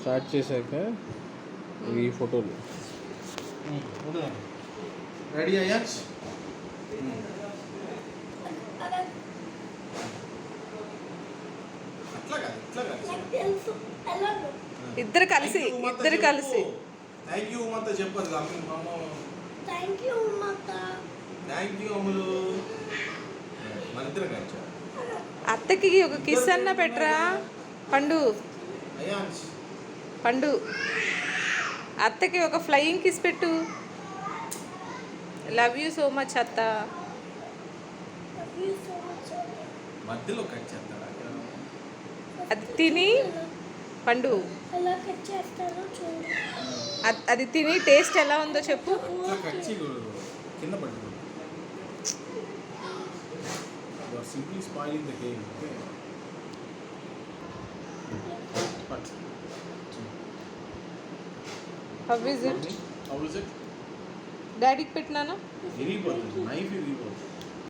Start చేశాక ఈ ఫోటోలు రెడీ అయ్యా ఇద్దరు కలిసి థ్యాంక్ యూ ఉమ్మత్త చెప్పదు థ్యాంక్ యూ ఉమ్మత్త. థ్యాంక్ యూ అమ్ములు మన ఇద్దరం కలిసి అత్తకి ఒక కిస్ అన్న పెట్టరా పండు. అయ్యాన్స్ పండు అత్తకి ఒక ఫ్లయింగ్ కిస్ పెట్టు. లవ్ యూ సో మచ్ అత్త. Love you so much. మధ్యలో కట్ చేస్తారా అది తిని పండు ఎలా కట్ చేస్తారో చూడు. అది తిని టేస్ట్ ఎలా ఉందో చెప్పు. ఇట్లా కట్ చేయకూడదు కింద పట్టుకోండి simply spoiling the game okay how is it? How is it డాడీకి పెట్టినానా? ఇరిగిపోతుంది నైఫ్ ఇరిగిపోతుంది